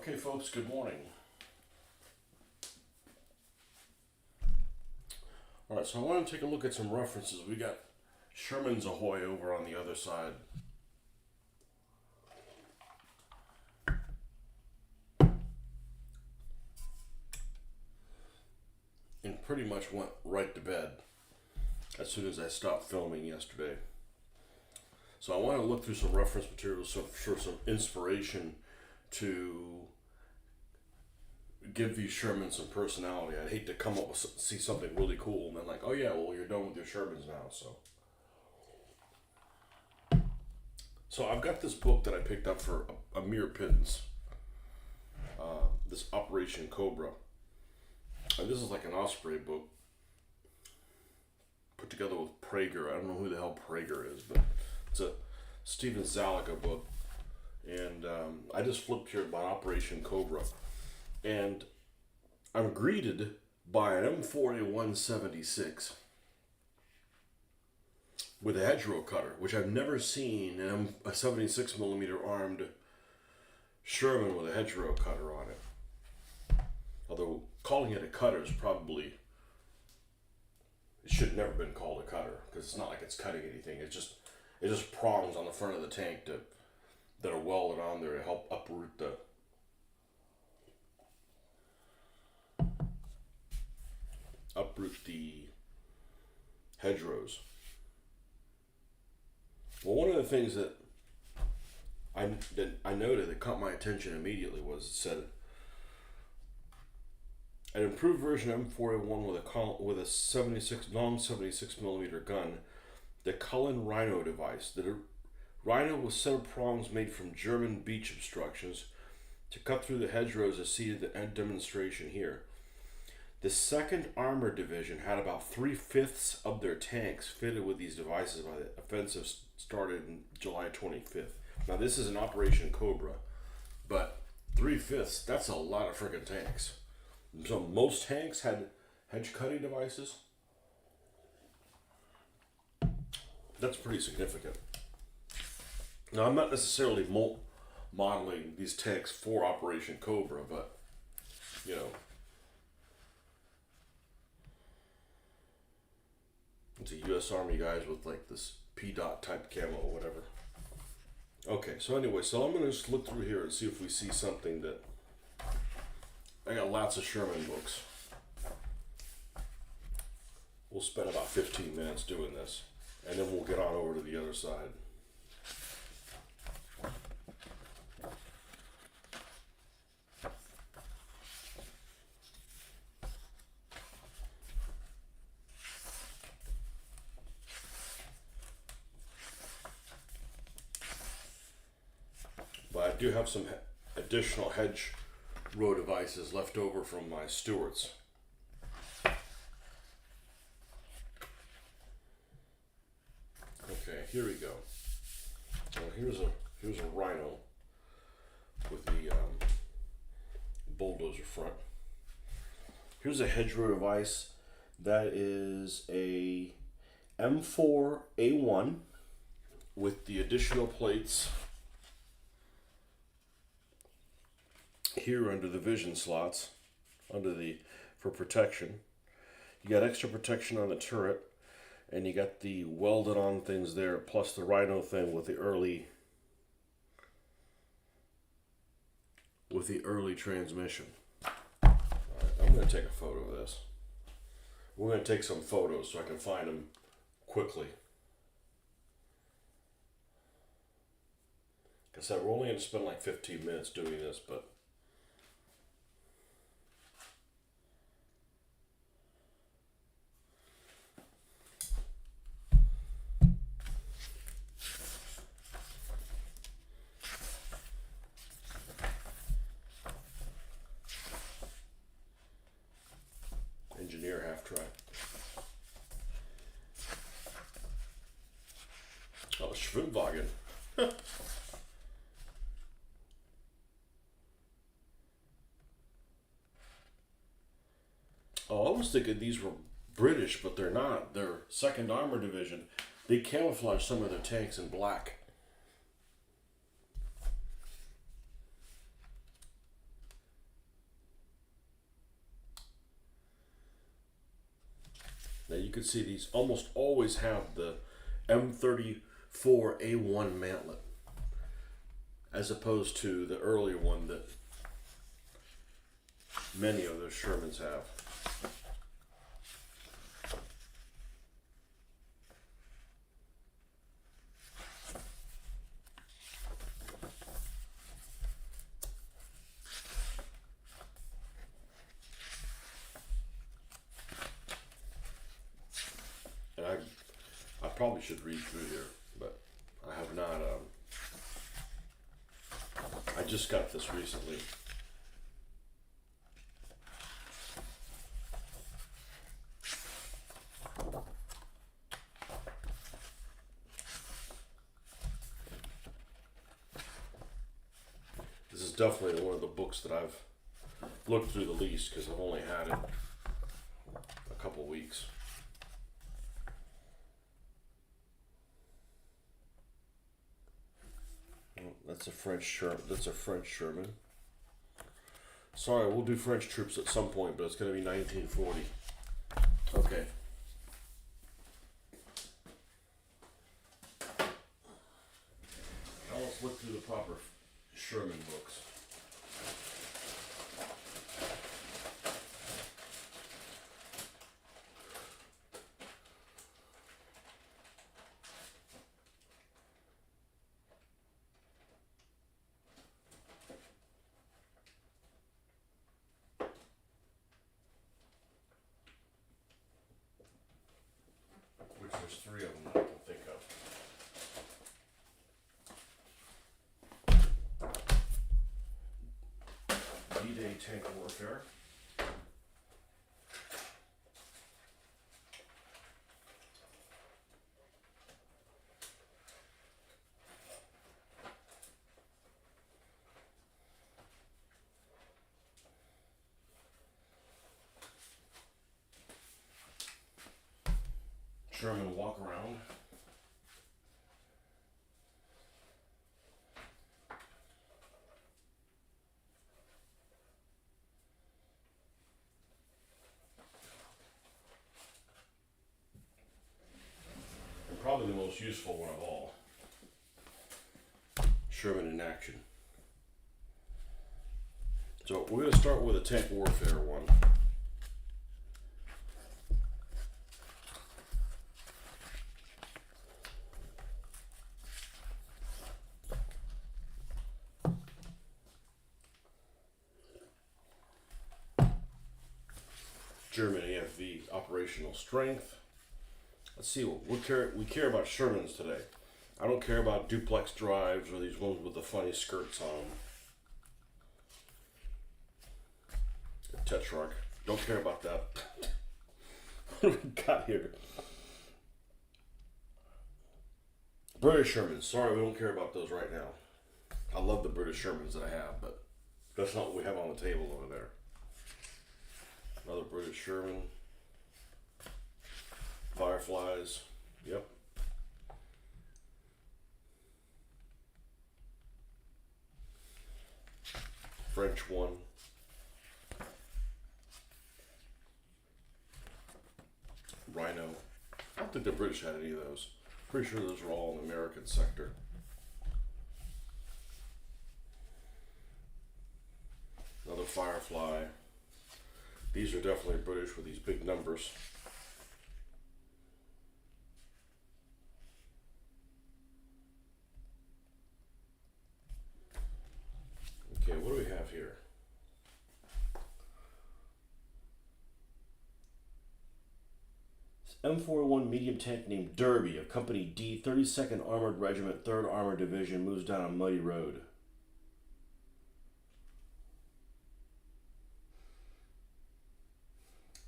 Okay, folks, good morning. All right, so I want to take a look at some references. We got Shermans Ahoy over on the other side. And pretty much went right to bed as soon as I stopped filming yesterday. So I want to look through some reference materials for some inspiration to give these Shermans some personality. I'd hate to come up with see something really cool and then like, oh yeah, well you're done with your Shermans now. So I've got this book that I picked up for a mere pittance. This Operation Cobra. And this is like an Osprey book put together with Prager. I don't know who the hell Prager is, but it's a Steven Zalika book. And I just flipped here about Operation Cobra. And I'm greeted by an M4176 with a hedgerow cutter, which I've never seen a 76 millimeter armed Sherman with a hedgerow cutter on it. Although calling it a cutter is probably, it should have never been called a cutter because it's not like it's cutting anything. It's just prongs on the front of the tank that are welded on there to help uproot the hedgerows. Well, one of the things that I noted that caught my attention immediately was it said an improved version of M4A1 with a 76 millimeter gun, the Cullen Rhino device. The Rhino with set of prongs made from German beach obstructions to cut through the hedgerows as seen in the demonstration here. The 2nd Armored Division had about 3/5 of their tanks fitted with these devices by the offensive started on July 25th. Now this is an Operation Cobra, but 3/5, that's a lot of friggin' tanks. So most tanks had hedge cutting devices. That's pretty significant. Now I'm not necessarily modeling these tanks for Operation Cobra, but you know, it's a U.S. Army guys with like this P-dot type camo or whatever. Okay, so anyway, so I'm gonna just look through here and see if we see something that. I got lots of Sherman books. We'll spend about 15 minutes doing this, and then we'll get on over to the other side. But I do have some additional hedge row devices left over from my Stewarts. Okay, here we go. Well, here's a Rhino with the bulldozer front. Here's a hedgerow device that is a M4A1 with the additional plates here under the vision slots, for protection. You got extra protection on the turret, and you got the welded on things there, plus the Rhino thing with the early transmission. All right, I'm going to take a photo of this. We're going to take some photos so I can find them quickly. Like I said, we're only going to spend like 15 minutes doing this, but engineer half track. Oh, Schwimmwagen. Oh, I was thinking these were British, but they're not. They're 2nd Armored Division. They camouflage some of their tanks in black. Now you can see these almost always have the M34A1 mantlet, as opposed to the earlier one that many of those Shermans have. And I probably should read through here, but I have not. I just got this recently. This is definitely one of the books that I've looked through the least because I've only had it a couple weeks. That's a French Sherman. Sorry, we'll do French troops at some point, but it's going to be 1940. Okay. Now let's look through the proper Sherman books. Which there's three of them that I can think of. D-Day Tank Warfare. Sherman Walk Around. And probably the most useful one of all. Sherman in Action. So we're going to start with a tank warfare one. German AFV operational strength. Let's see what we care about Shermans today. I don't care about duplex drives or these ones with the funny skirts on them. Tetrarch. Don't care about that. What do we got here? British Shermans. Sorry, we don't care about those right now. I love the British Shermans that I have, but that's not what we have on the table over there. Another British Sherman. Fireflies. Yep. French one. Rhino. I don't think the British had any of those. Pretty sure those were all in the American sector. Another Firefly. These are definitely British with these big numbers. Okay, what do we have here? M41 medium tank named Derby of Company D, 32nd Armored Regiment, 3rd Armored Division, moves down a muddy road.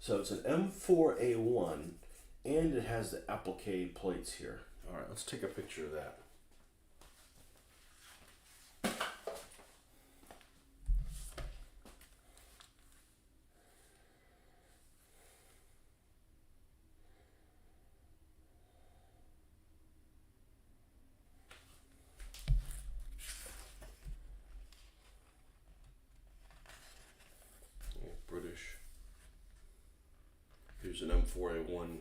So it's an M4A1, and it has the applique plates here. All right, let's take a picture of that. British. Here's an M4A1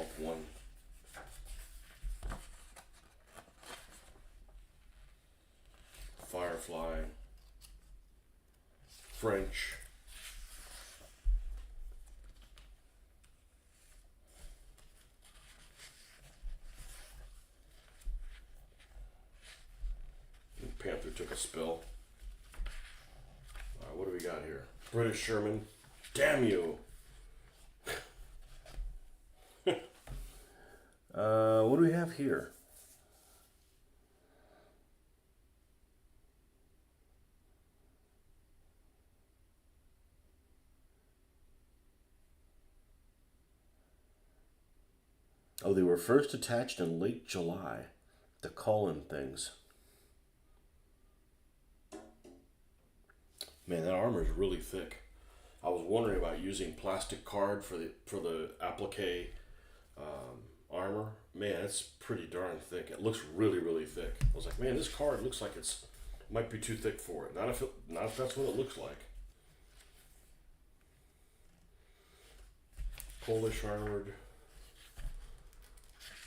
off one. Firefly. French. Panther took a spill. What do we got here? British Sherman. Damn you! What do we have here? Oh, they were first attached in late July. The call-in things. Man, that armor is really thick. I was wondering about using plastic card for the applique armor. Man, it's pretty darn thick. It looks really, really thick. I was like, man, this card looks like it might be too thick for it. Not if that's what it looks like. Polish armored.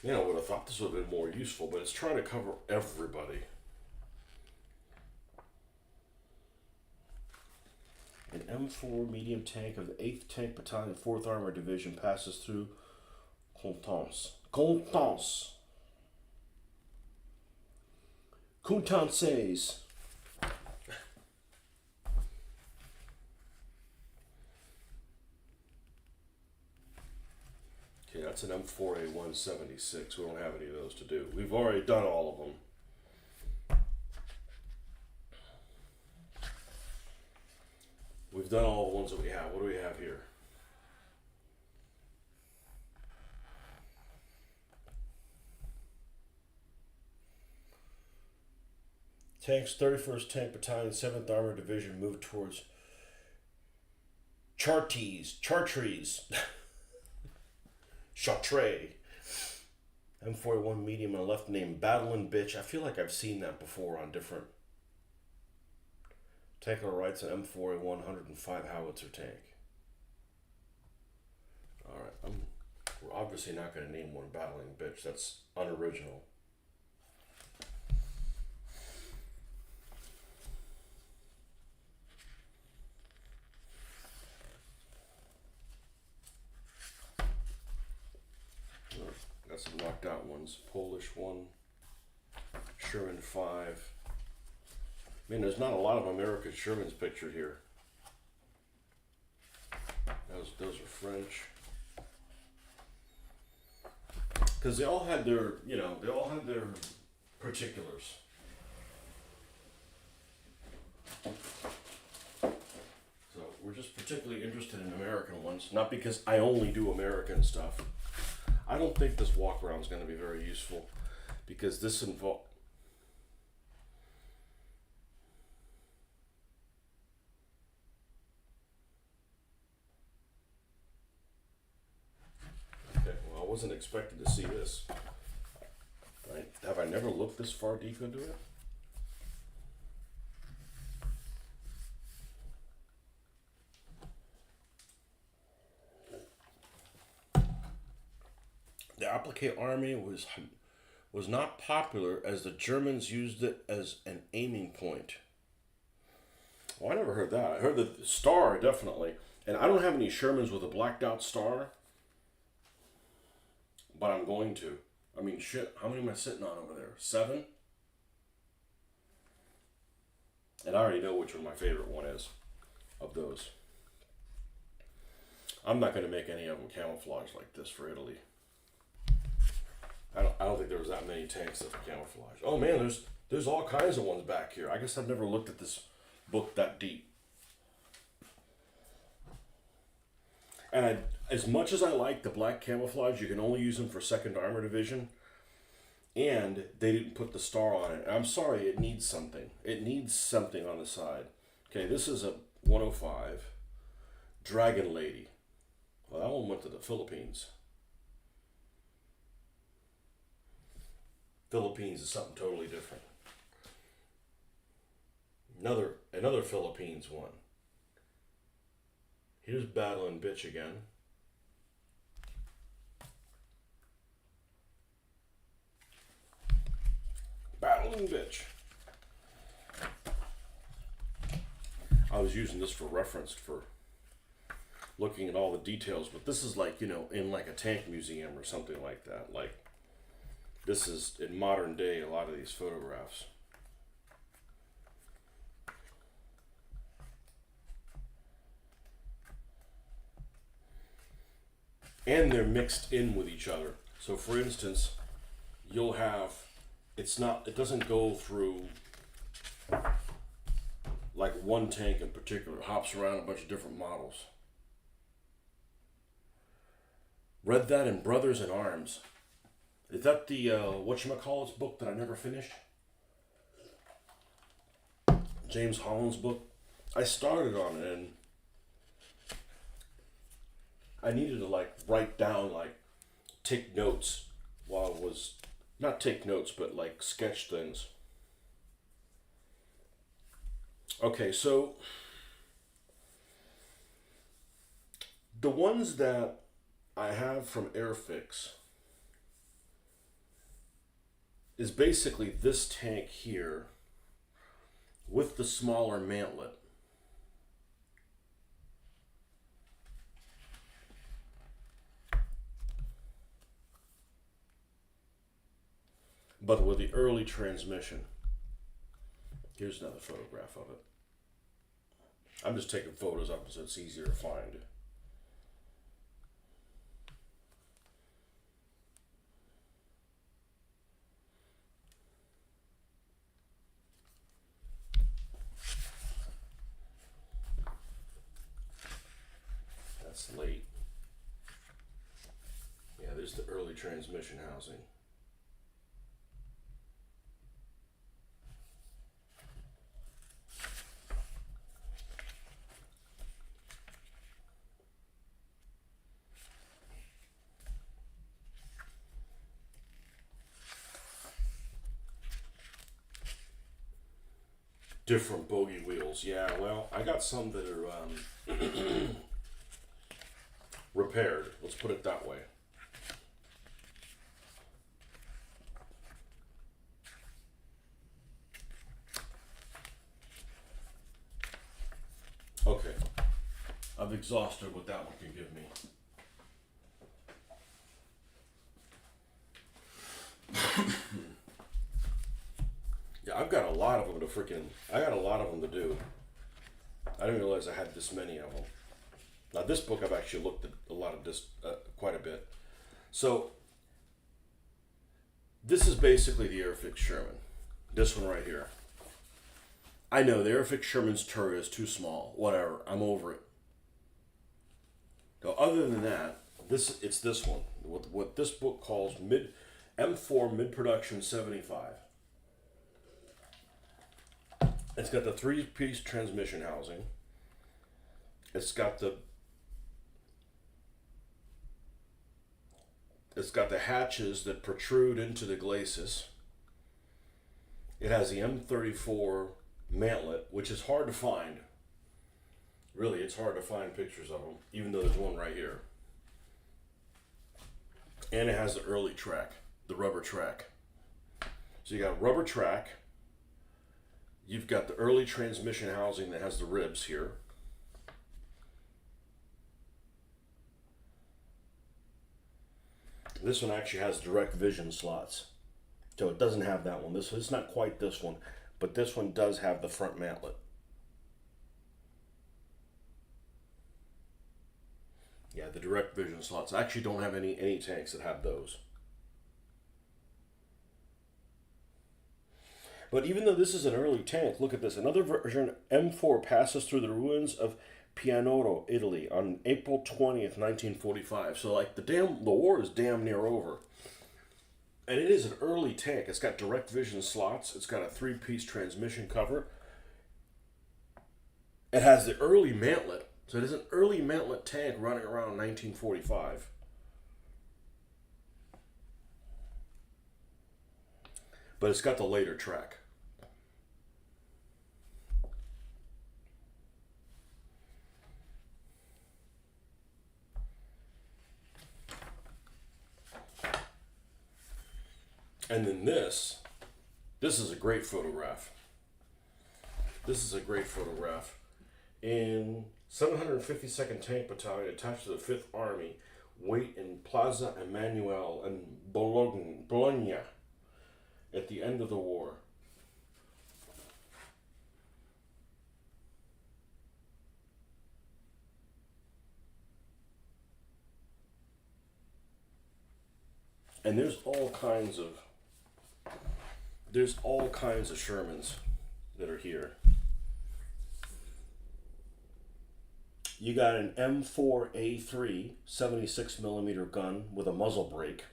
You know, I would have thought this would have been more useful, but it's trying to cover everybody. An M4 medium tank of the 8th Tank Battalion, 4th Armored Division passes through Coutances. Okay, that's an M4A176. We don't have any of those to do. We've already done all of them. We've done all the ones that we have. What do we have here? Tanks, 31st Tank Battalion, 7th Armored Division moved towards Chartres. Chartres. M41 medium and a left name Battling Bitch. I feel like I've seen that before on different. Tank on the right's an M4A 105 howitzer tank. Alright, we're obviously not going to name one Battling Bitch. That's unoriginal. Got some knocked out ones. Polish one. Sherman 5. Man, there's not a lot of American Shermans pictured here. Those are French. Because they all had their, they all had their particulars. So we're just particularly interested in American ones. Not because I only do American stuff. I don't think this walk around is going to be very useful. Because this involves... I wasn't expecting to see this. Right? Have I never looked this far deep into it? The applique army was not popular as the Germans used it as an aiming point. Well, I never heard that. I heard the star, definitely. And I don't have any Shermans with a blacked out star. But I'm going to. I mean, shit, how many am I sitting on over there? 7? And I already know which one my favorite one is of those. I'm not going to make any of them camouflage like this for Italy. I don't think there was that many tanks that were camouflage. Oh man, there's all kinds of ones back here. I guess I've never looked at this book that deep. And as much as I like the black camouflage, you can only use them for 2nd Armored Division. And they didn't put the star on it. I'm sorry, it needs something. It needs something on the side. Okay, this is a 105 Dragon Lady. Well, that one went to the Philippines. Philippines is something totally different. Another Philippines one. Here's Battling Bitch again. of bitch. I was using this for reference for looking at all the details, but this is like, in like a tank museum or something like that. Like, this is in modern day, a lot of these photographs. And they're mixed in with each other. So for instance, you'll have, it doesn't go through like one tank in particular. It hops around a bunch of different models. Read that in Brothers in Arms. Is that the whatchamacallit's book that I never finished? James Holland's book. I started on it and I needed to like write down, like take notes while I was, not take notes, but like sketch things. Okay, so the ones that I have from Airfix is basically this tank here with the smaller mantlet. But with the early transmission. Here's another photograph of it. I'm just taking photos of it so it's easier to find. That's late. Yeah, there's the early transmission housing. Different bogey wheels. Yeah, well, I got some that are repaired. Let's put it that way. Okay. I've exhausted what that one can give me. Yeah, I've got a lot of them I got a lot of them to do. I didn't realize I had this many of them. Now this book I've actually looked at a lot of this, quite a bit. So, this is basically the Airfix Sherman. This one right here. I know the Airfix Sherman's turret is too small. Whatever, I'm over it. Now, other than that, it's this one. What this book calls M4 mid-production 75. It's got the 3-piece transmission housing. It's got the hatches that protrude into the glacis. It has the M34 mantlet, which is hard to find. Really, it's hard to find pictures of them, even though there's one right here. And it has the early track, the rubber track. So you got rubber track. You've got the early transmission housing that has the ribs here. This one actually has direct vision slots. So it doesn't have that one. It's not quite this one, but this one does have the front mantlet. Yeah, the direct vision slots. I actually don't have any tanks that have those. But even though this is an early tank, look at this. Another version, M4, passes through the ruins of Pianoro, Italy, on April 20th, 1945. So like the war is damn near over. And it is an early tank. It's got direct vision slots. It's got a 3-piece transmission cover. It has the early mantlet. So it is an early mantlet tank running around 1945. But it's got the later track. And then this This is a great photograph. This is a great photograph. In 752nd Tank Battalion, attached to the 5th Army, wait in Plaza Emanuele in Bologna at the end of the war. And there's all kinds of Shermans that are here. You got an M4A3 76mm gun with a muzzle brake.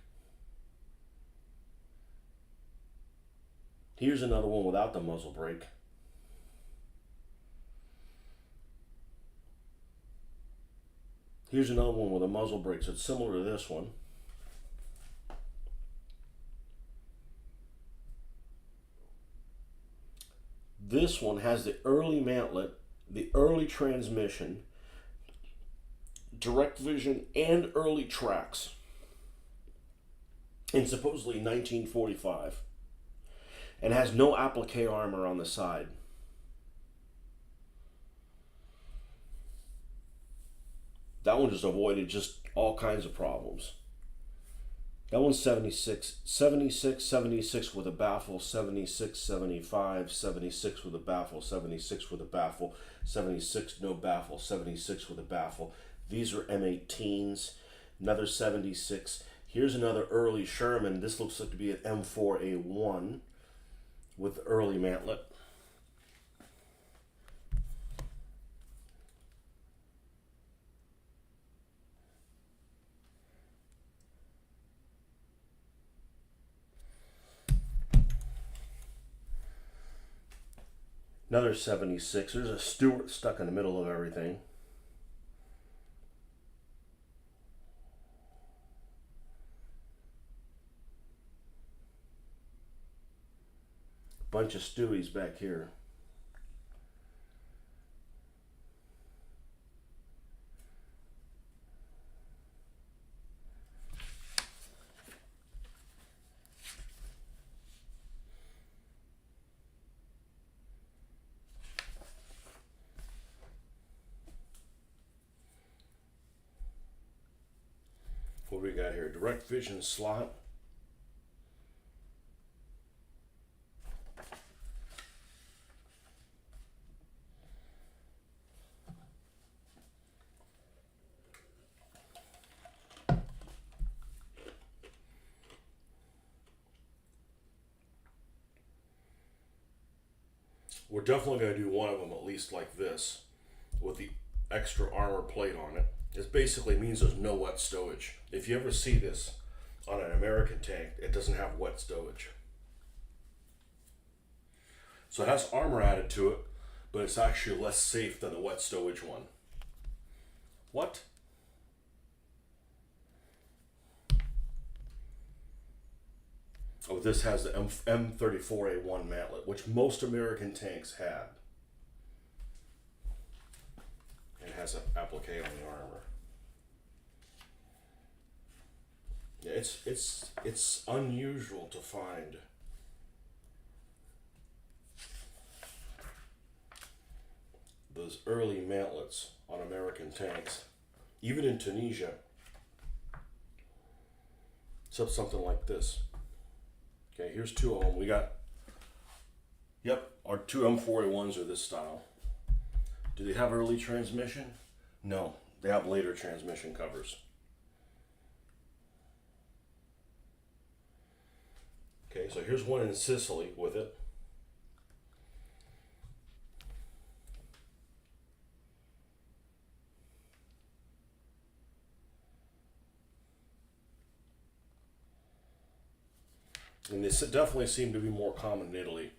Here's another one without the muzzle brake. Here's another one with a muzzle brake, so it's similar to this one. This one has the early mantlet, the early transmission, direct vision, and early tracks. In supposedly 1945. And has no applique armor on the side. That one just avoided just all kinds of problems. That one's 76 with a baffle, 76, 75, 76 with a baffle, 76 with a baffle, 76 no baffle, 76 with a baffle. These are M18s, another 76. Here's another early Sherman. This looks like to be an M4A1 with early mantlet. Another 76. There's a Stewart stuck in the middle of everything. Bunch of Stewies back here. What do we got here? Direct vision slot. We're definitely going to do one of them at least like this with the extra armor plate on it. This basically means there's no wet stowage. If you ever see this on an American tank, it doesn't have wet stowage. So it has armor added to it, but it's actually less safe than the wet stowage one. What? Oh, this has the M34A1 mantlet, which most American tanks had. It has an applique on the armor. Yeah, it's unusual to find those early mantlets on American tanks, even in Tunisia. Except something like this. Okay, here's two of them. We got, yep, our two M4A1s are this style. Do they have early transmission? No, they have later transmission covers. Okay, so here's one in Sicily with it. And they definitely seem to be more common in Italy.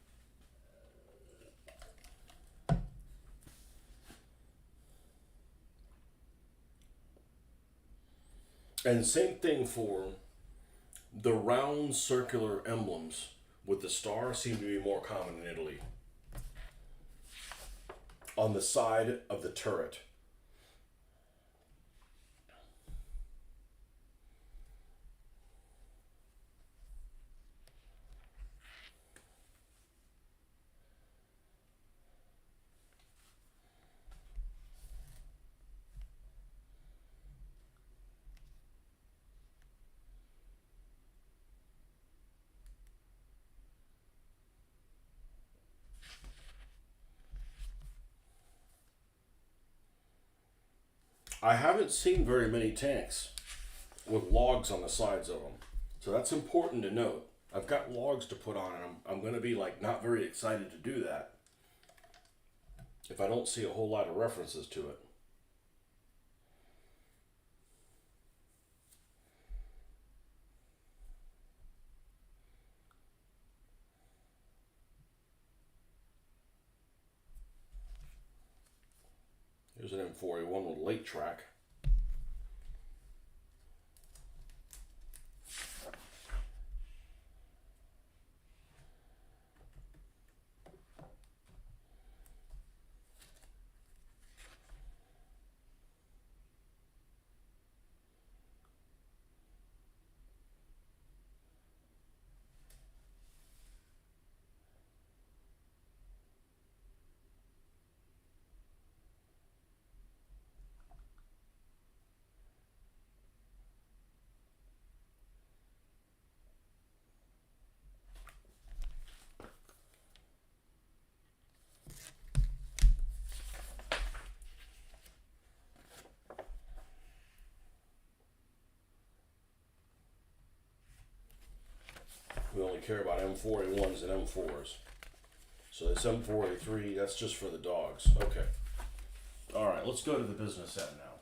And same thing for the round circular emblems with the star seem to be more common in Italy. On the side of the turret. I haven't seen very many tanks with logs on the sides of them. So that's important to note. I've got logs to put on, and I'm going to be like not very excited to do that if I don't see a whole lot of references to it. Here's an M4A1 with late track. We only care about M4A1s and M4s. So this M4A3, that's just for the dogs. Okay. All right, let's go to the business end now.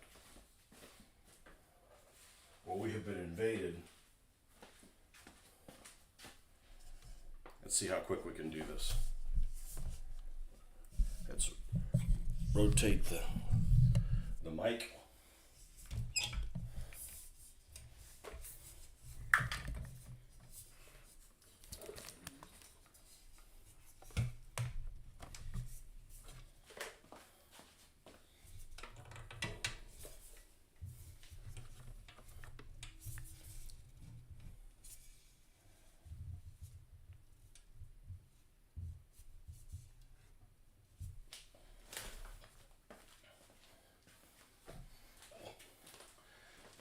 Well, we have been invaded. Let's see how quick we can do this. Let's rotate the mic.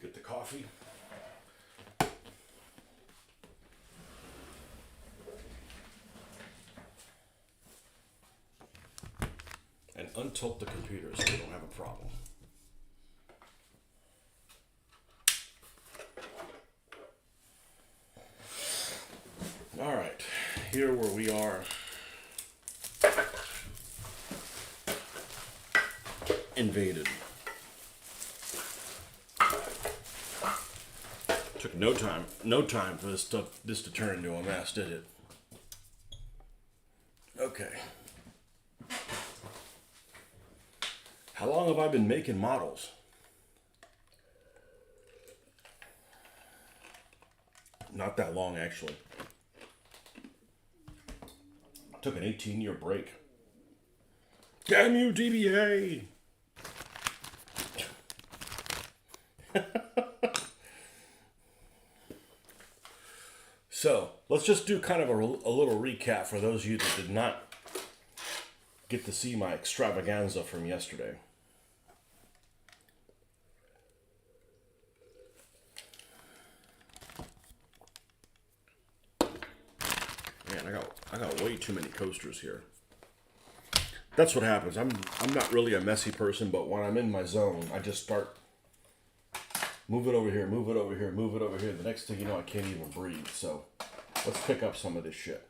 Get the coffee. And untilt the computer so we don't have a problem. All right, here where we are invaded. Took no time for this to turn into a mess, did it? Okay. How long have I been making models? Not that long, actually. Took an 18-year break. Damn you, DBA! So, let's just do kind of a little recap for those of you that did not get to see my extravaganza from yesterday. Man, I got way too many coasters here. That's what happens. I'm not really a messy person, but when I'm in my zone, I just start move it over here, move it over here, move it over here. The next thing you know, I can't even breathe. So let's pick up some of this shit.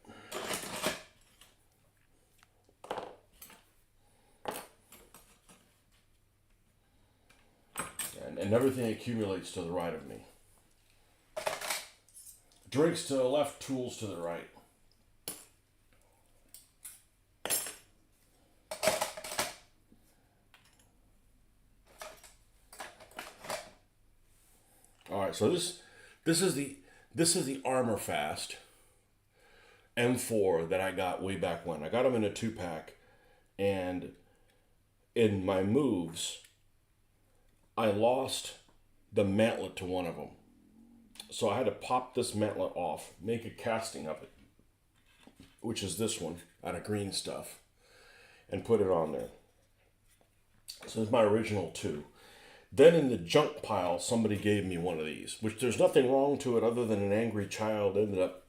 And everything accumulates to the right of me. Drinks to the left, tools to the right. All right, so this is the Armor Fast M4 that I got way back when. I got them in a 2-pack, and in my moves, I lost the mantlet to one of them. So I had to pop this mantlet off, make a casting of it, which is this one, out of green stuff, and put it on there. So it's my original 2. Then in the junk pile, somebody gave me one of these, which there's nothing wrong to it other than an angry child ended up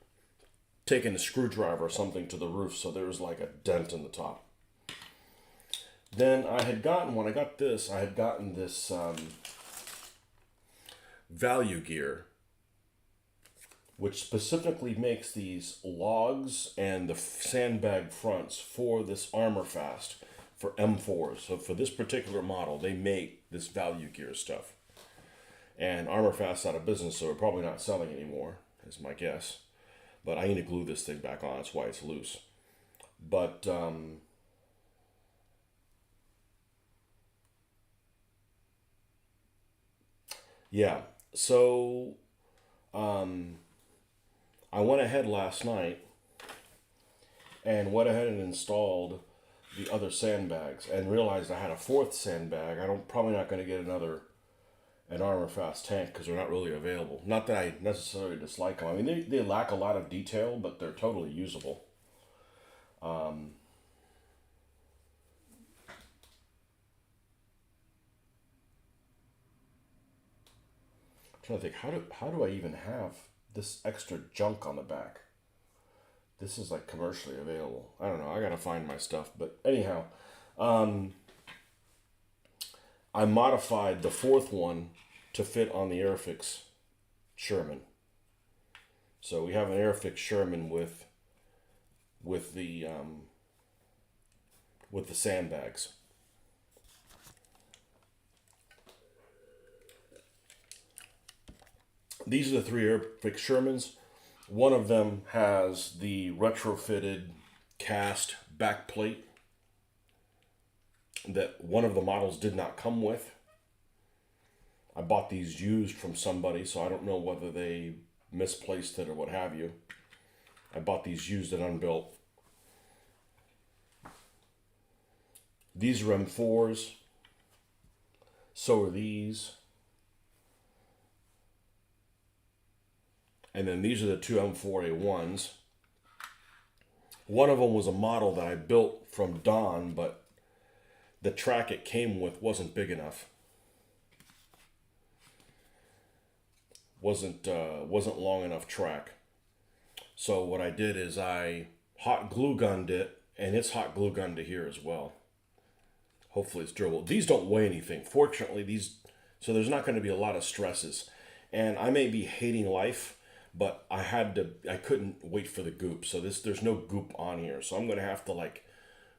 taking a screwdriver or something to the roof, so there was like a dent in the top. Then I had gotten, when I got this, I had gotten this value gear, which specifically makes these logs and the sandbag fronts for this armor fast for M4s. So for this particular model, they make this value gear stuff. And Armor Fast's out of business, so we're probably not selling anymore, is my guess. But I need to glue this thing back on. That's why it's loose. But yeah, so I went ahead last night and went ahead and installed the other sandbags and realized I had a fourth sandbag. Probably not going to get an Armor Fast tank because they're not really available. Not that I necessarily dislike them. I mean, they lack a lot of detail, but they're totally usable. I'm trying to think, how do I even have this extra junk on the back? This is like commercially available. I don't know. I gotta find my stuff. But anyhow, I modified the fourth one to fit on the Airfix Sherman. So we have an Airfix Sherman with the sandbags. These are the three Airfix Shermans. One of them has the retrofitted cast back plate that one of the models did not come with. I bought these used from somebody, so I don't know whether they misplaced it or what have you. I bought these used and unbuilt. These are M4s. So are these. And then these are the two M4A1s. One of them was a model that I built from Don, but the track it came with wasn't big enough. Wasn't long enough track. So what I did is I hot glue gunned it, and it's hot glue gunned to here as well. Hopefully it's durable. These don't weigh anything. Fortunately, so there's not going to be a lot of stresses. And I may be hating life, but I couldn't wait for the goop. So there's no goop on here. So I'm going to have to like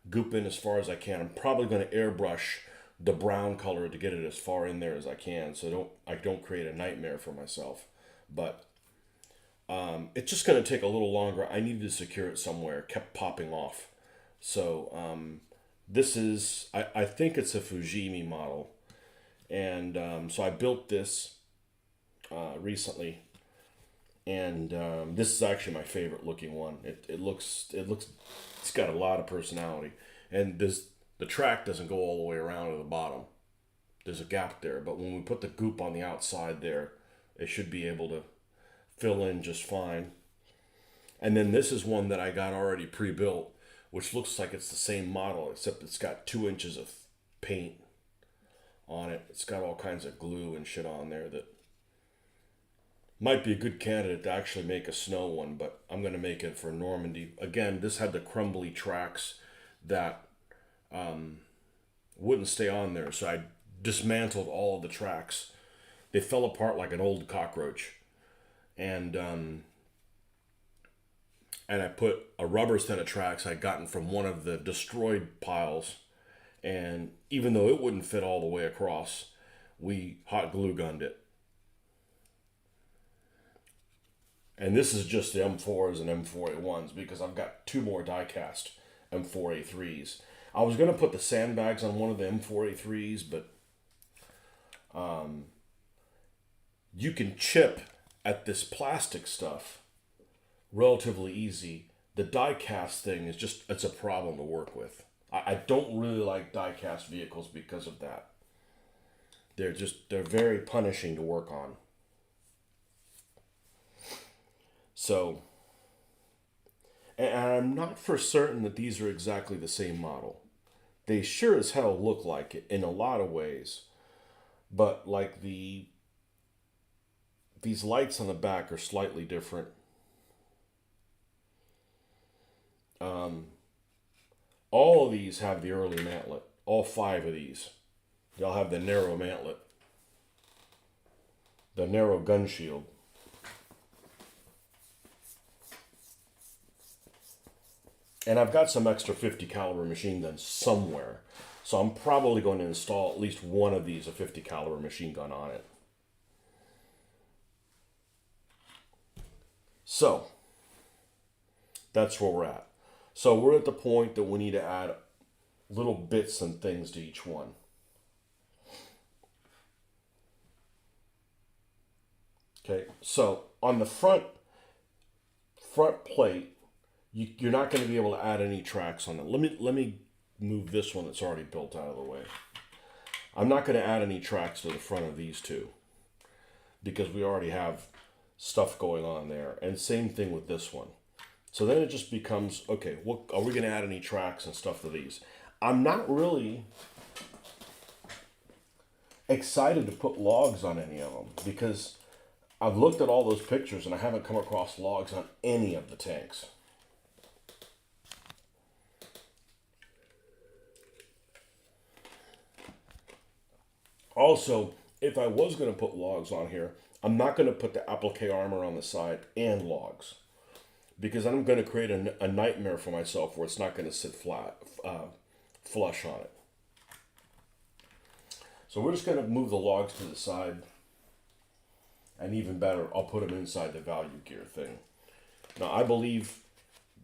goop in as far as I can. I'm probably going to airbrush the brown color to get it as far in there as I can. So I don't create a nightmare for myself. But it's just going to take a little longer. I needed to secure it somewhere. It kept popping off. So this is, I think it's a Fujimi model. And so I built this recently. And this is actually my favorite looking one. It's got a lot of personality. And the track doesn't go all the way around to the bottom. There's a gap there. But when we put the goop on the outside there, it should be able to fill in just fine. And then this is one that I got already pre-built, which looks like it's the same model, except it's got 2 inches of paint on it. It's got all kinds of glue and shit on there that might be a good candidate to actually make a snow one, but I'm going to make it for Normandy. Again, this had the crumbly tracks that wouldn't stay on there, so I dismantled all of the tracks. They fell apart like an old cockroach. And I put a rubber set of tracks I'd gotten from one of the destroyed piles, and even though it wouldn't fit all the way across, we hot glue gunned it. And this is just the M4s and M4A1s because I've got 2 more die-cast M4A3s. I was going to put the sandbags on one of the M4A3s, but you can chip at this plastic stuff relatively easy. The die-cast thing is it's a problem to work with. I don't really like die-cast vehicles because of that. They're very punishing to work on. So, and I'm not for certain that these are exactly the same model. They sure as hell look like it in a lot of ways. But like these lights on the back are slightly different. All of these have the early mantlet. all 5 of these. They'll have the narrow mantlet, the narrow gun shield. And I've got some extra 50 caliber machine guns somewhere. So I'm probably going to install at least one of these, a 50 caliber machine gun on it. So that's where we're at. So we're at the point that we need to add little bits and things to each one. Okay, so on the front plate, you're not going to be able to add any tracks on it. Let me move this one that's already built out of the way. I'm not going to add any tracks to the front of these two because we already have stuff going on there. And same thing with this one. So then it just becomes, okay, what are we going to add any tracks and stuff to these? I'm not really excited to put logs on any of them because I've looked at all those pictures and I haven't come across logs on any of the tanks. Also, if I was going to put logs on here, I'm not going to put the applique armor on the side and logs because I'm going to create a nightmare for myself where it's not going to sit flat, flush on it. So we're just going to move the logs to the side, and even better, I'll put them inside the value gear thing. Now, I believe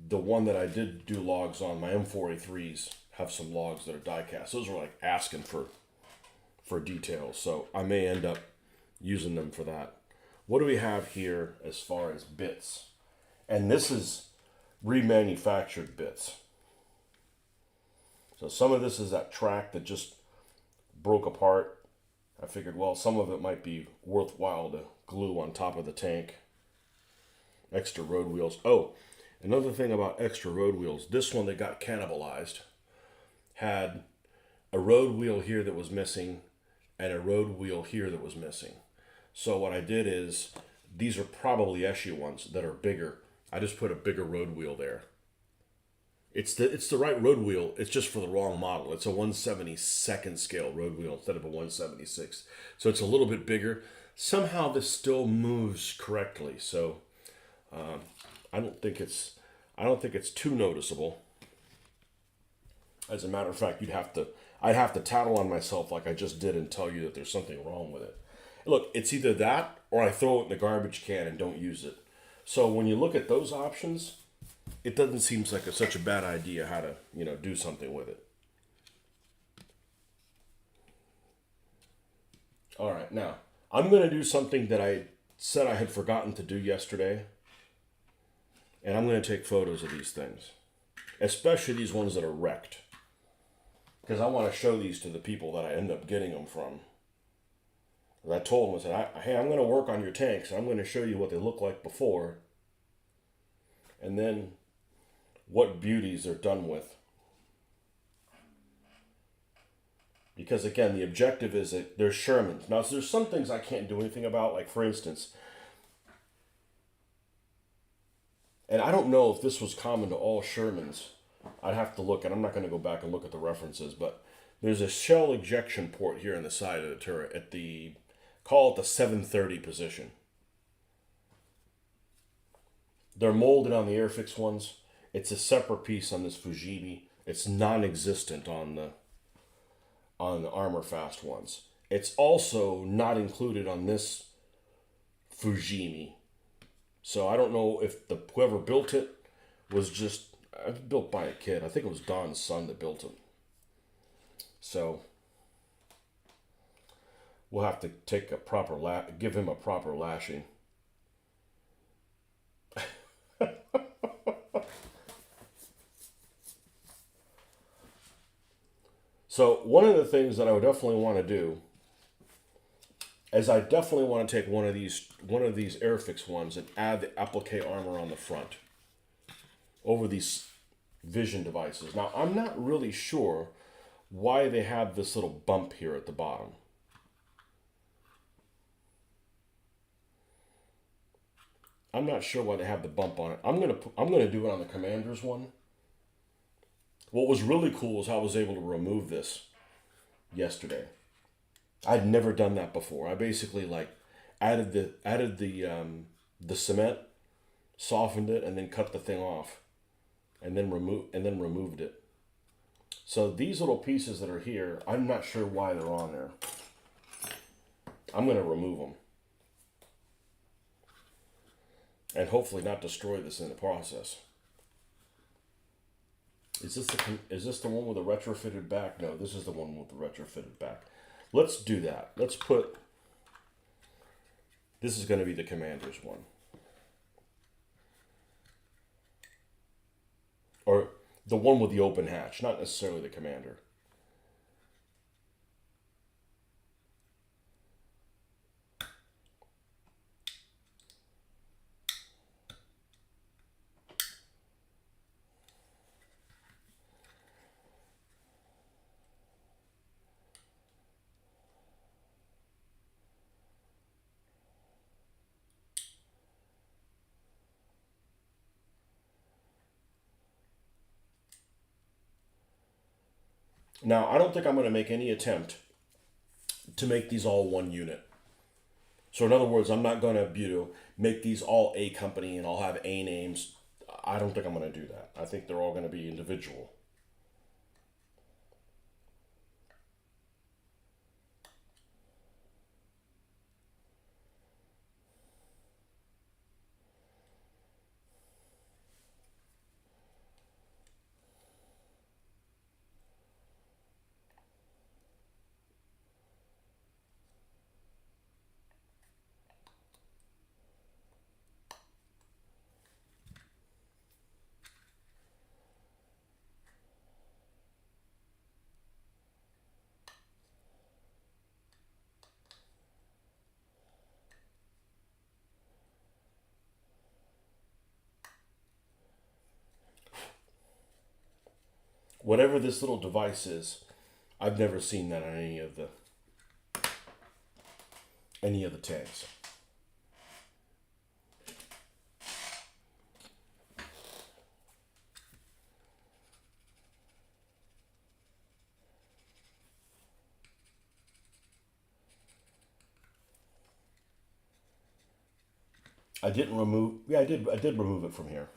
the one that I did do logs on, my M4A3s, have some logs that are die cast. Those are like asking for details, so I may end up using them for that. What do we have here as far as bits? And this is remanufactured bits. So some of this is that track that just broke apart. I figured, well, some of it might be worthwhile to glue on top of the tank. Extra road wheels. Oh, another thing about extra road wheels. This one that got cannibalized had a road wheel here that was missing and a road wheel here that was missing. So what I did is, these are probably issue ones that are bigger. I just put a bigger road wheel there. It's the right road wheel, it's just for the wrong model. It's a 1/72nd scale road wheel instead of a 1/76. So it's a little bit bigger. Somehow this still moves correctly. So I don't think it's too noticeable. As a matter of fact, I'd have to tattle on myself like I just did and tell you that there's something wrong with it. Look, it's either that or I throw it in the garbage can and don't use it. So when you look at those options, it doesn't seem like such a bad idea how to, do something with it. All right, now I'm going to do something that I said I had forgotten to do yesterday. And I'm going to take photos of these things, especially these ones that are wrecked. Because I want to show these to the people that I end up getting them from. And I told them, I said, hey, I'm going to work on your tanks. I'm going to show you what they look like before. And then what beauties they're done with. Because again, the objective is that they're Shermans. Now, there's some things I can't do anything about. Like, for instance, and I don't know if this was common to all Shermans. I'd have to look, and I'm not going to go back and look at the references, but there's a shell ejection port here on the side of the turret at call it the 730 position. They're molded on the Airfix ones. It's a separate piece on this Fujimi. It's non-existent on the Armor Fast ones. It's also not included on this Fujimi. So I don't know if whoever built it was just built by a kid. I think it was Don's son that built it. So we'll have to take give him a proper lashing. So one of the things that I would definitely want to do is I definitely want to take one of these Airfix ones and add the applique armor on the front over these vision devices. Now, I'm not really sure why they have this little bump here at the bottom. I'm not sure why they have the bump on it. I'm gonna do it on the Commander's one. What was really cool is how I was able to remove this. yesterday. I'd never done that before. I basically like added the cement, softened it, and then cut the thing off, and then removed it. So these little pieces that are here, I'm not sure why they're on there. I'm gonna remove them, and hopefully not destroy this in the process. Is this the one with the retrofitted back? No, this is the one with the retrofitted back. Let's do that. Let's put. This is going to be the Commander's one, or the one with the open hatch, not necessarily the Commander. Now, I don't think I'm going to make any attempt to make these all one unit. So in other words, I'm not going to make these all A company and I'll have A names. I don't think I'm going to do that. I think they're all going to be individual. Whatever this little device is, I've never seen that on any of the tanks. I didn't remove. Yeah, I did. I did remove it from here.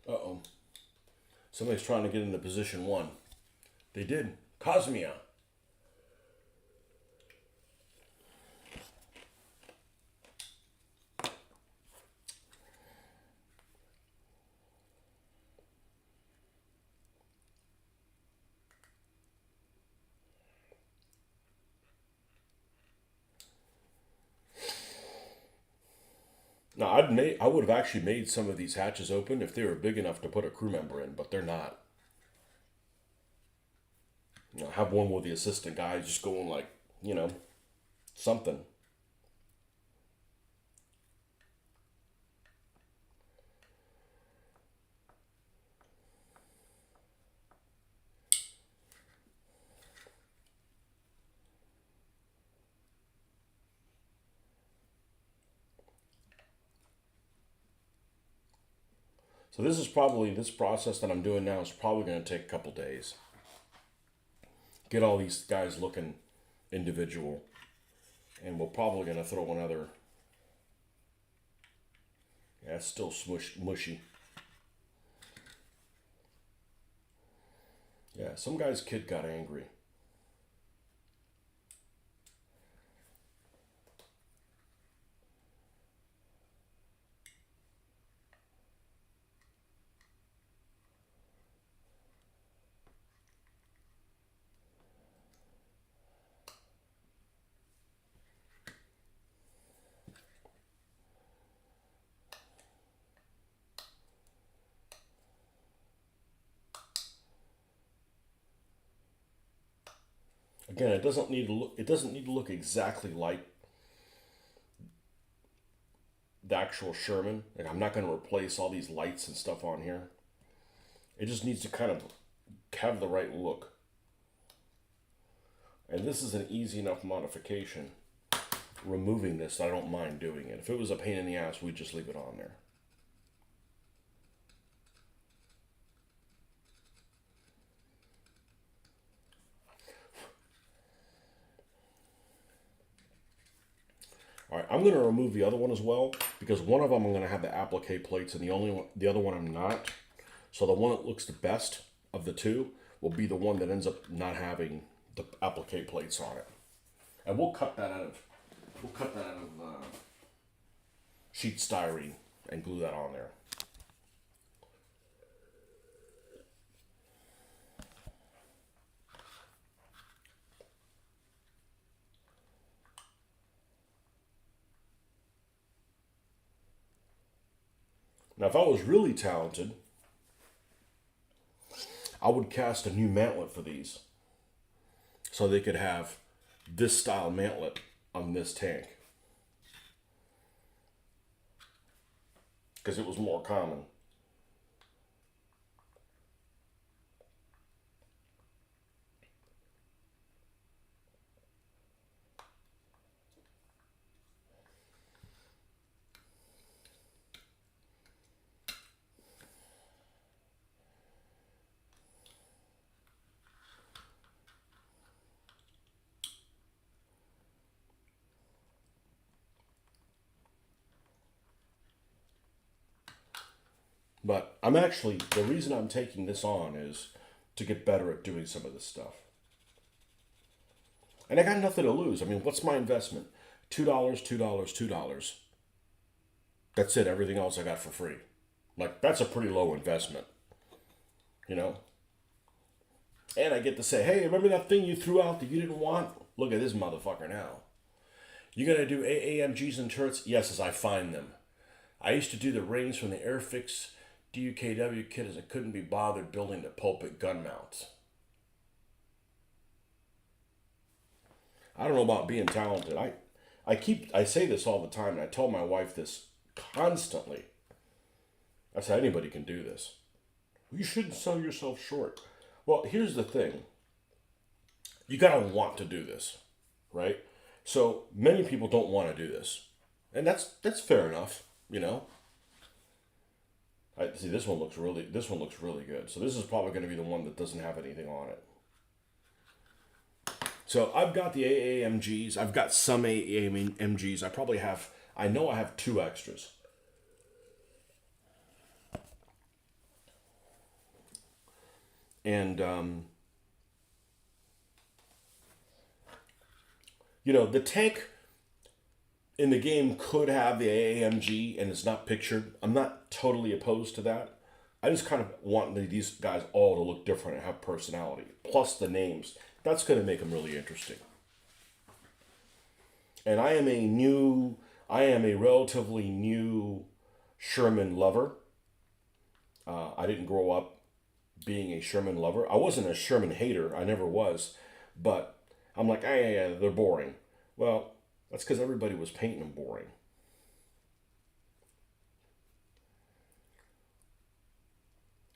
Uh-oh. Somebody's trying to get into position 1. They did. Cosmia. Now, I would have actually made some of these hatches open if they were big enough to put a crew member in, but they're not. You know, have one with the assistant guy just going like, something. So this process that I'm doing now is probably going to take a couple days. Get all these guys looking individual. And we're probably going to throw another. Yeah, it's still mushy. Yeah, some guy's kid got angry. Again, it doesn't need to look. It doesn't need to look exactly like the actual Sherman. Like, I'm not going to replace all these lights and stuff on here. It just needs to kind of have the right look. And this is an easy enough modification. Removing this, I don't mind doing it. If it was a pain in the ass, we'd just leave it on there. All right, I'm going to remove the other one as well because one of them I'm going to have the applique plates and the other one I'm not. So the one that looks the best of the two will be the one that ends up not having the applique plates on it. And we'll cut that out of sheet styrene and glue that on there. Now, if I was really talented, I would cast a new mantlet for these so they could have this style mantlet on this tank because it was more common. But the reason I'm taking this on is to get better at doing some of this stuff. And I got nothing to lose. I mean, what's my investment? $2, $2, $2. That's it. Everything else I got for free. Like, that's a pretty low investment. You know? And I get to say, hey, remember that thing you threw out that you didn't want? Look at this motherfucker now. You gonna do AAMGs and turrets? Yes, as I find them. I used to do the rings from the Airfix DUKW kit as I couldn't be bothered building the pulpit gun mounts. I don't know about being talented. I say this all the time, and I tell my wife this constantly. I say, anybody can do this. You shouldn't sell yourself short. Well, here's the thing. You gotta want to do this, right? So many people don't want to do this. And that's fair enough, you know? See, this one looks really good. So this is probably going to be the one that doesn't have anything on it. So I've got the AAMGs. I've got some AAMGs. I know I have 2 extras. And, the tank in the game could have the AAMG and it's not pictured. I'm not totally opposed to that. I just kind of want these guys all to look different and have personality. Plus the names. That's going to make them really interesting. And I am a relatively new Sherman lover. I didn't grow up being a Sherman lover. I wasn't a Sherman hater. I never was. But I'm like, yeah, they're boring. Well, that's because everybody was painting them boring.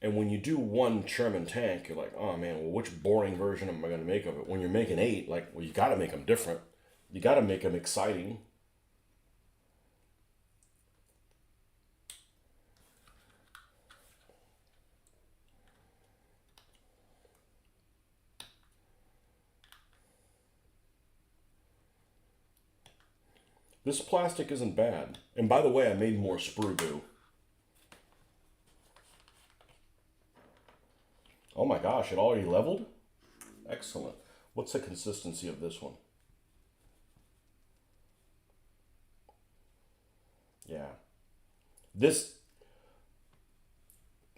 And when you do one Sherman tank, you're like, oh man, well, which boring version am I going to make of it? When you're making 8, you got to make them different. You got to make them exciting. This plastic isn't bad. And by the way, I made more sprue goo. Oh my gosh, it already leveled? Excellent. What's the consistency of this one? Yeah.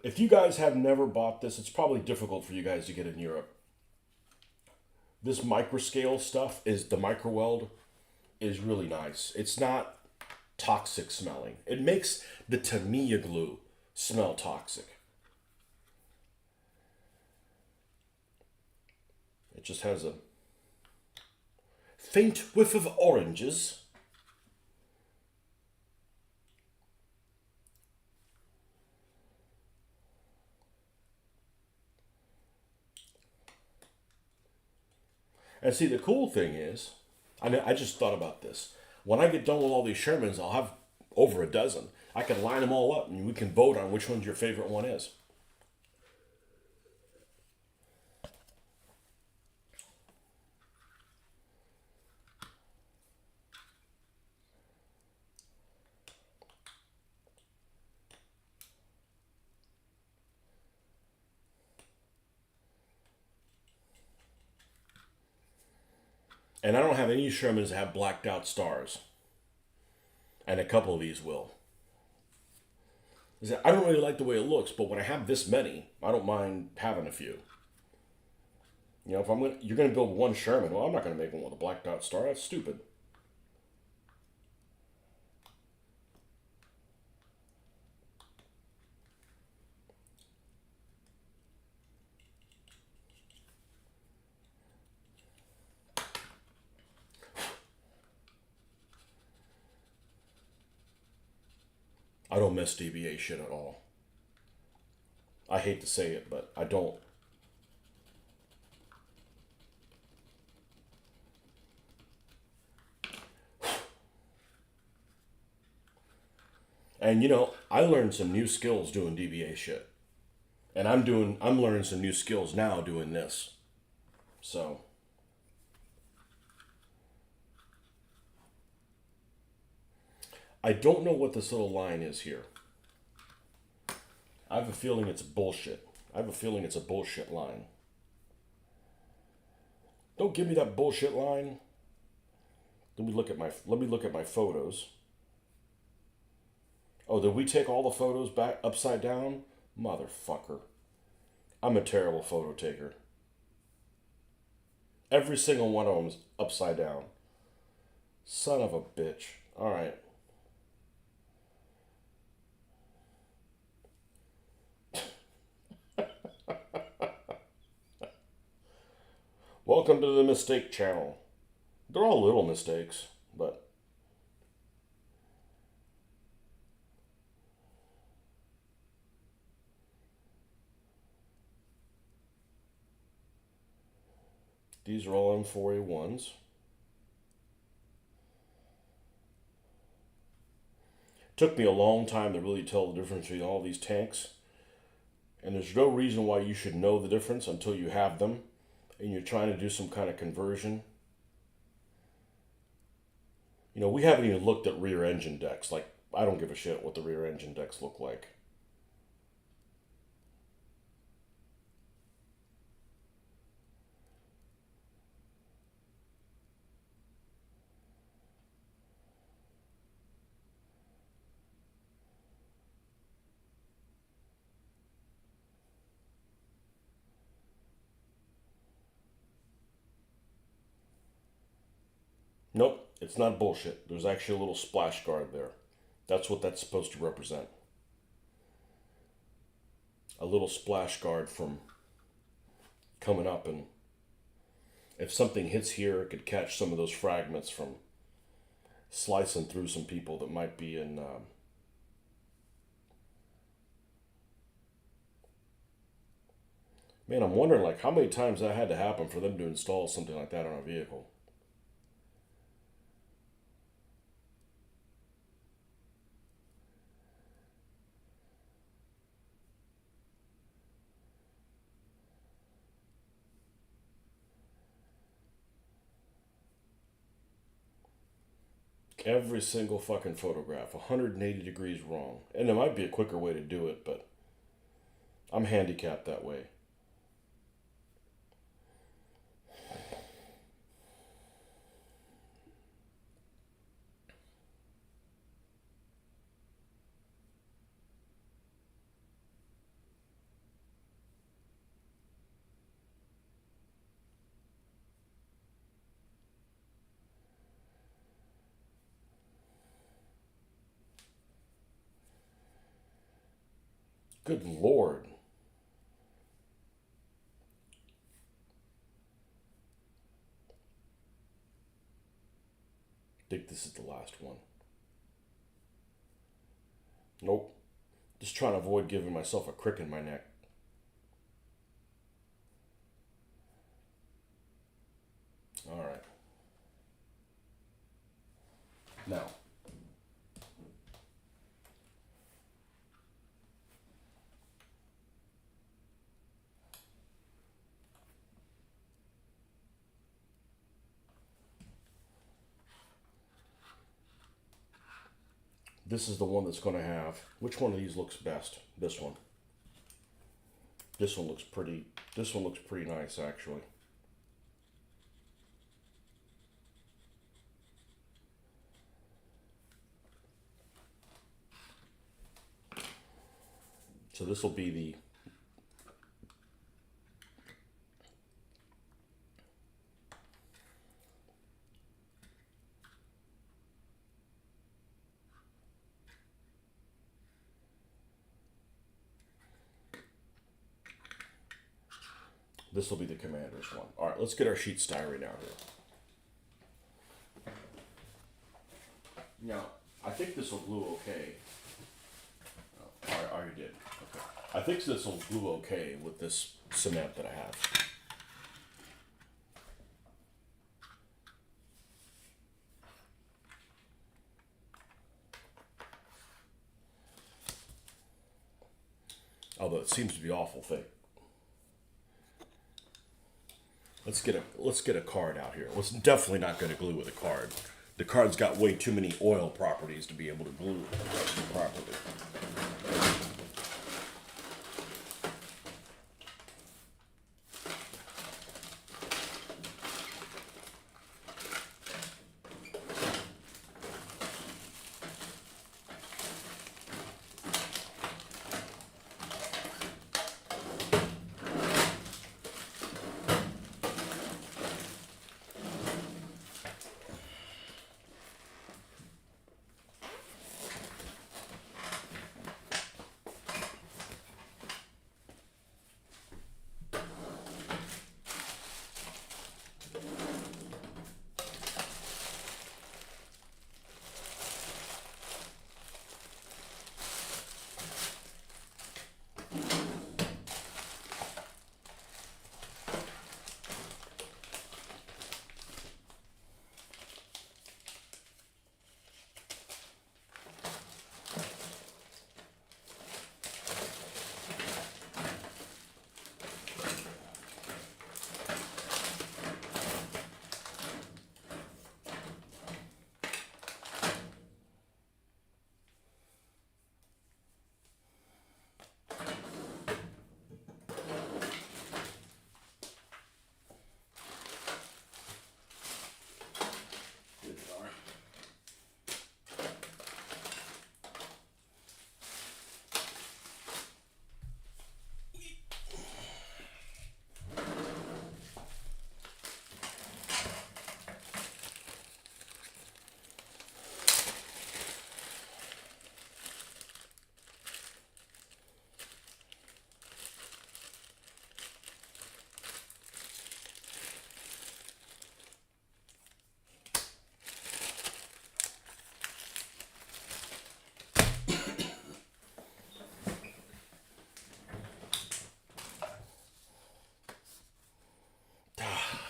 If you guys have never bought this, it's probably difficult for you guys to get in Europe. This microscale stuff the microweld is really nice. It's not toxic smelling. It makes the Tamiya glue smell toxic. It just has a faint whiff of oranges. And see, the cool thing is, I just thought about this. When I get done with all these Shermans, I'll have over a dozen. I can line them all up and we can vote on which one's your favorite one is. And I don't have any Shermans that have blacked out stars. And a couple of these will. I don't really like the way it looks, but when I have this many, I don't mind having a few. You know, if you're gonna build one Sherman, well, I'm not gonna make one with a blacked out star. That's stupid. I don't miss DBA shit at all. I hate to say it, but I don't. And you know, I learned some new skills doing DBA shit. And I'm learning some new skills now doing this. So I don't know what this little line is here. I have a feeling it's bullshit. I have a feeling it's a bullshit line. Don't give me that bullshit line. Let me look at my photos. Oh, did we take all the photos back upside down? Motherfucker. I'm a terrible photo taker. Every single one of them is upside down. Son of a bitch. All right. Welcome to the Mistake Channel. They're all little mistakes, but these are all M4A1s. Took me a long time to really tell the difference between all these tanks. And there's no reason why you should know the difference until you have them and you're trying to do some kind of conversion. You know, we haven't even looked at rear engine decks. Like, I don't give a shit what the rear engine decks look like. Nope, it's not bullshit. There's actually a little splash guard there. That's what that's supposed to represent. A little splash guard from coming up, and if something hits here, it could catch some of those fragments from slicing through some people that might be in. Man, I'm wondering like how many times that had to happen for them to install something like that on a vehicle. Every single fucking photograph, 180 degrees wrong. And there might be a quicker way to do it, but I'm handicapped that way. Good Lord. I think this is the last one. Nope. Just trying to avoid giving myself a crick in my neck. All right. Now, this is the one that's going to have. Which one of these looks best? This one. This one looks pretty. This one looks pretty nice, actually. So this will be the commander's one. All right, let's get our sheet styrene out here. Now, I think this will glue okay. Oh, I already did. Okay. I think this will glue okay with this cement that I have. Although it seems to be awful thick. Let's get a card out here. Well, it's definitely not going to glue with a card. The card's got way too many oil properties to be able to glue properly.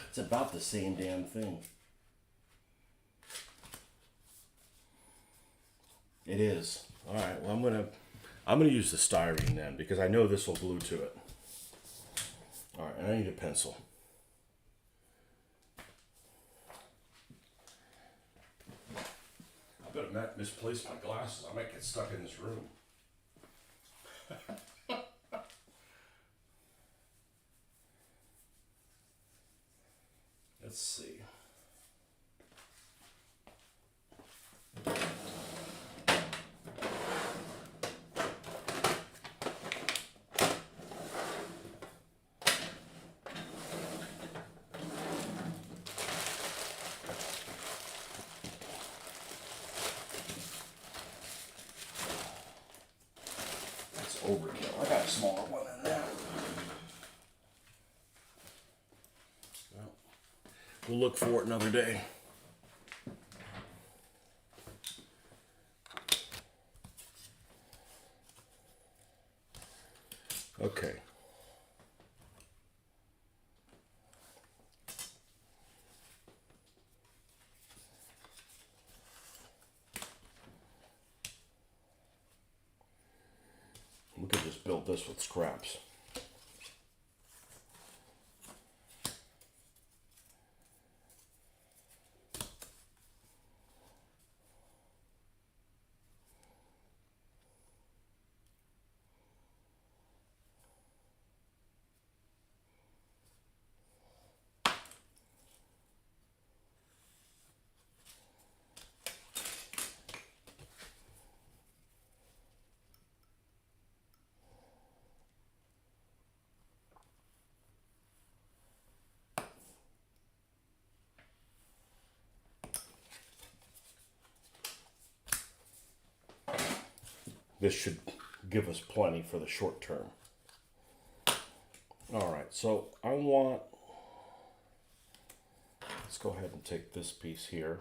It's about the same damn thing. It is. All right. Well, I'm gonna use the styrene then because I know this will glue to it. All right. And I need a pencil. I better misplace my glasses. I might get stuck in this room. Let's see. That's overkill. I got a smaller one than that. Well, we'll look for it another day. Okay. We could just build this with scraps. this should give us plenty for the short term. All right, so let's go ahead and take this piece here.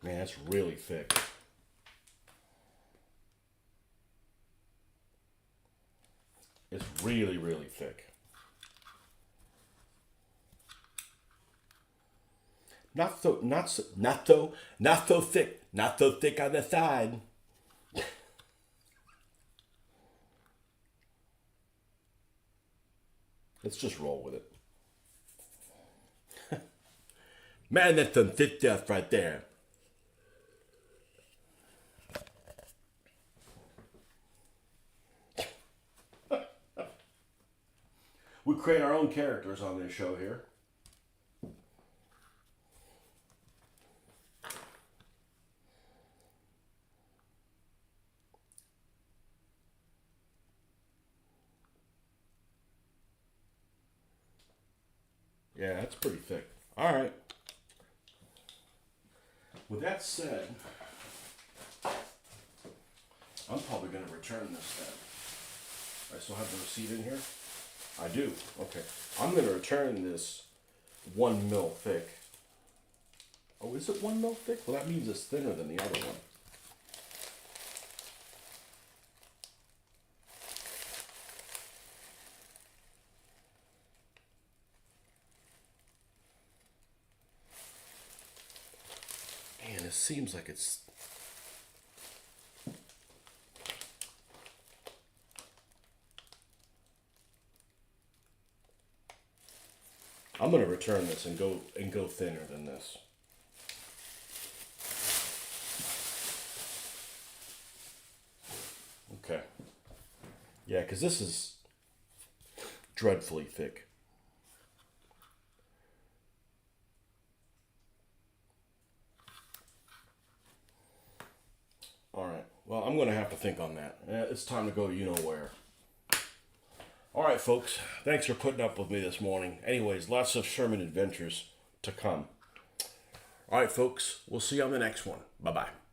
Man, that's really thick. It's really, really thick. Not so thick. Not so thick on the side. Let's just roll with it. Man, that's some thick stuff right there. We create our own characters on this show here. Yeah, that's pretty thick. All right. With that said, I'm probably going to return this then. I still have the receipt in here? I do. Okay. I'm going to return this 1 mil thick. Oh, is it 1 mil thick? Well, that means it's thinner than the other one. Man, it seems like it's... I'm going to return this and go thinner than this. Okay. Yeah, because this is dreadfully thick. All right. Well, I'm going to have to think on that. It's time to go you know where. All right, folks. Thanks for putting up with me this morning. Anyways, lots of Sherman adventures to come. All right, folks. We'll see you on the next one. Bye-bye.